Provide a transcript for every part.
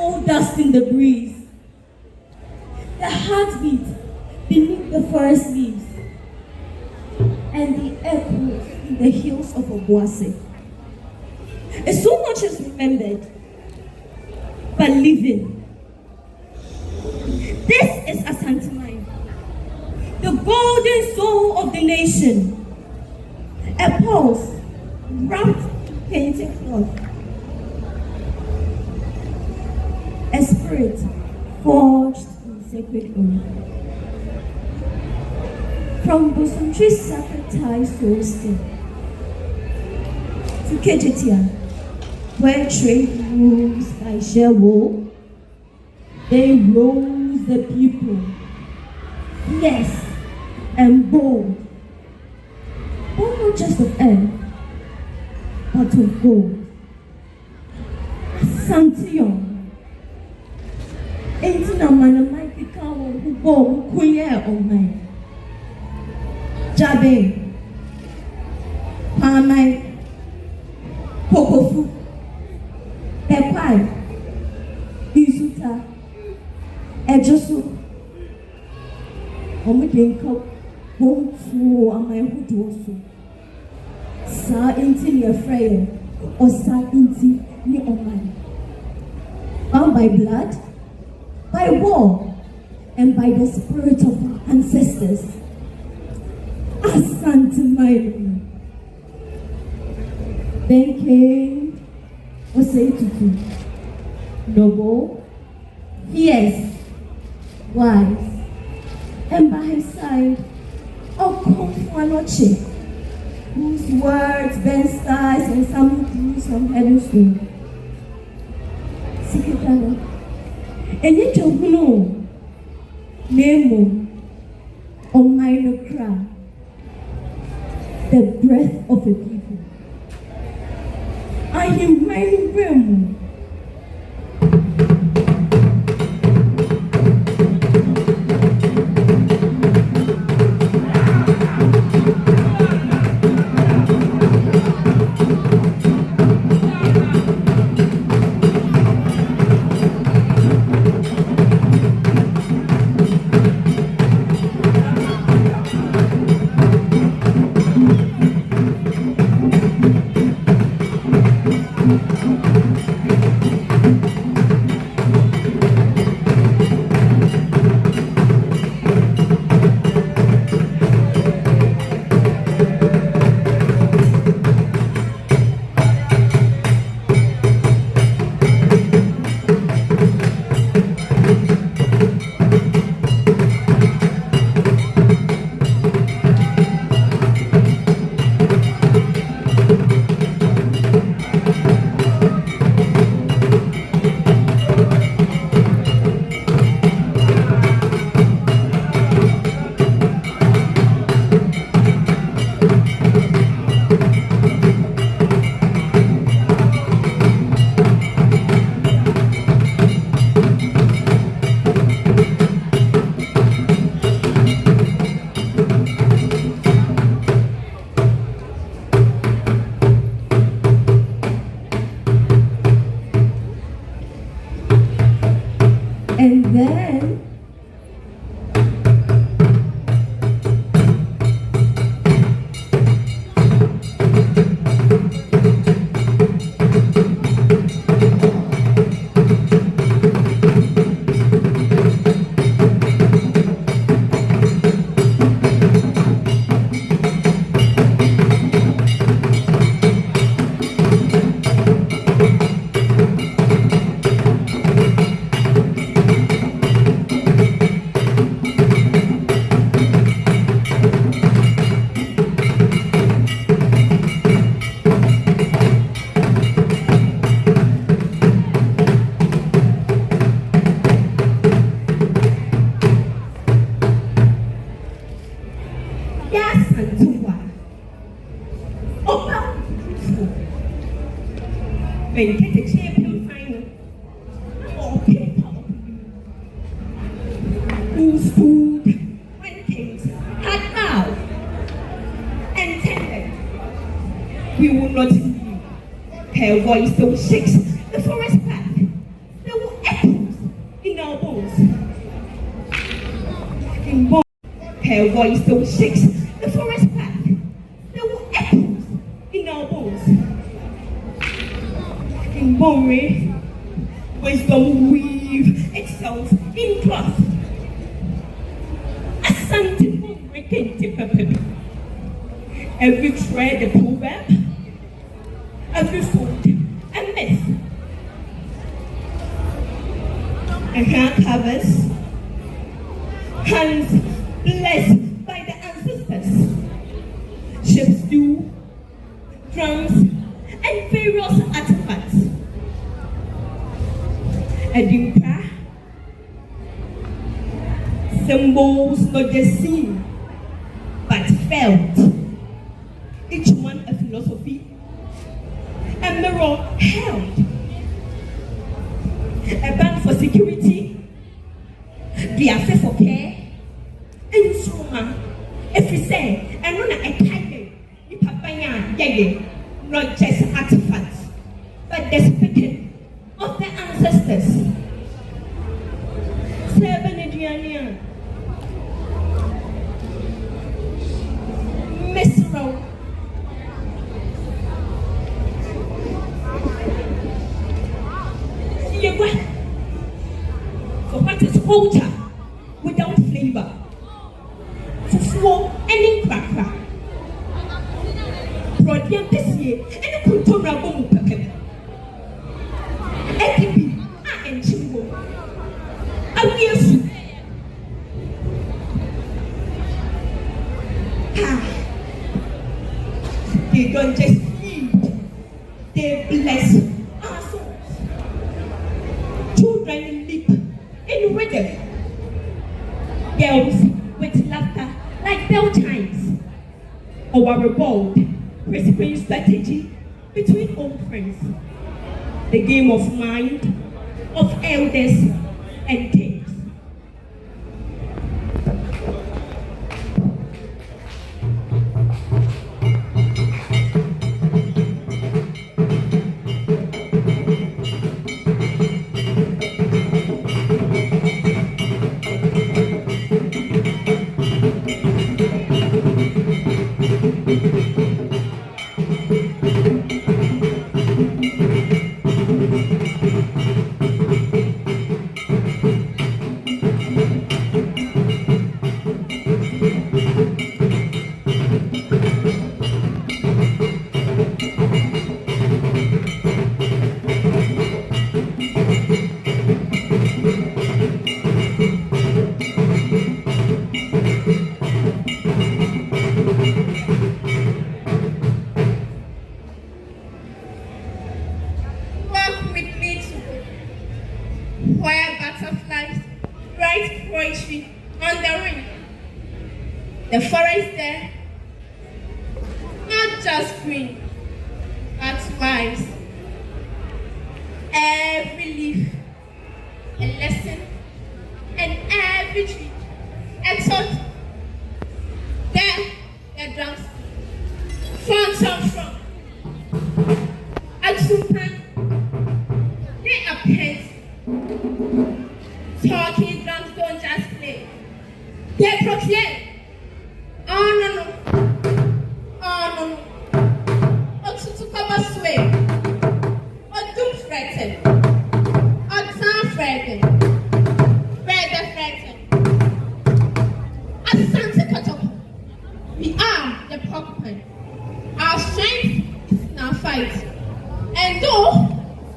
gold dust in the breeze, the heartbeat beneath the forest leaves, and the echoes in the hills of Obuasi. It's so much is remembered, but living. This is Asante mine, the golden soul of the nation. A pulse wrapped in painted cloth. A spirit forged in sacred oath. From Bosumtri's sacred ties soul still to Kejetia, where trade moves by sheer wool, they rose the people, fierce and bold, born not just of earth, but of gold. Asante young, ain't na man a mighty cow who bore who queer on mine. Jabe, Pamai, Pokofu, Pepai, Isuta, Ejosu, Omudenko, Wontu, Amayahudu also. Sa inti ni Ephraim, or Sa inti ni Oman. Bound by blood, by war, and by the spirit of our ancestors. Asante mine. Then came Oseitutu, noble, fierce, wise, and by his side, Okofuanoche, whose words bend skies and some through some heaven's room. Sikitano, and yet you know, Nemo, on minor cry, the breath of a people. I am my realm. And then when you get a champion final, or paper whose food, when things had mouth and tended, we will not leave. Her voice still shakes the forest path. They will echo our bones. In bones, her voice still shakes the forest path. There were echoes in our bones. In bone ray, wisdom weave itself in cloth. Asante bone ray kente pepe. Every thread a proverb, every fold a myth. And hand covers, hands blessed by the ancestors. Ships do, drums, and various artifacts. Edinkra, symbols not just seen, but felt. Each one a philosophy, a mirror held. A band for security, the affair for care, and so on. If we say, and run a kind of papaya, not just artifacts, but the speaking of the ancestors. Seven Adriania, Miss Rowe. So what is culture without flavor? Fufuo and cracker. Prodium Pessie and a Kuntura Boom Packet. Edibi, and Chimbo. I will see. They don't just feed, they bless our souls. Children leap in rhythm. Girls with laughter like bell chimes. Or a bold, reciprocal strategy between old friends. The game of mind, of elders and kings. The forest there, not just green, but wise. Every leaf, a lesson, and every tree, a thought. There, the drums, front on front. At Supan, they are pens. Talking drums don't just play, they proclaim. Oh no no, oh no no, oh to cover sway, oh doom threaten, oh town threaten, weather threaten. Asante Kotoko, we are the porcupine. Our strength is in our fight, and though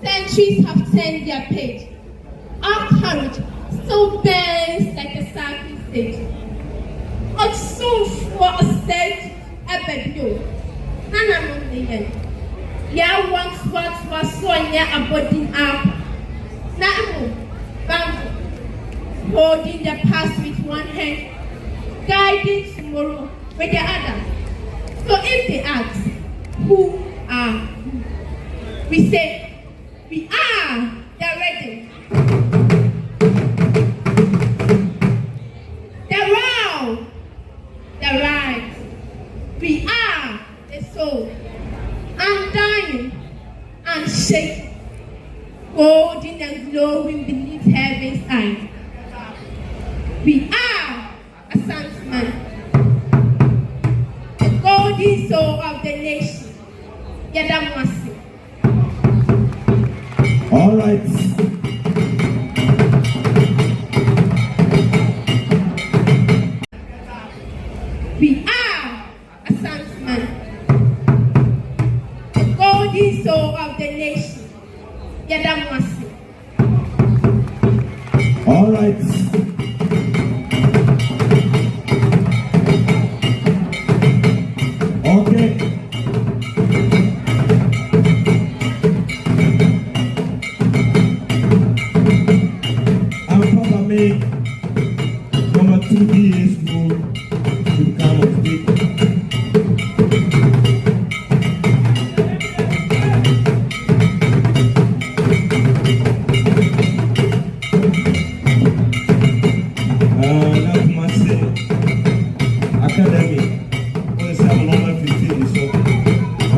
centuries have turned their page, our courage still burns like a sacred stage. So for a stage, a baby. Nana Monday. Ya once was so near a body up. Now, bamboo, holding the past with one hand, guiding tomorrow with the other. So if they ask, who are you? We say, we are the ready. The right. We are the soul, undying and shaking, golden and glowing beneath heaven's eye. We are Asante, the golden soul of the nation. Kumasi. All right. We are Asante, the golden soul of the nation. Kumasi. All right. Okay. I'm probably number 2 years old to become a speaker. Kumasi Academy.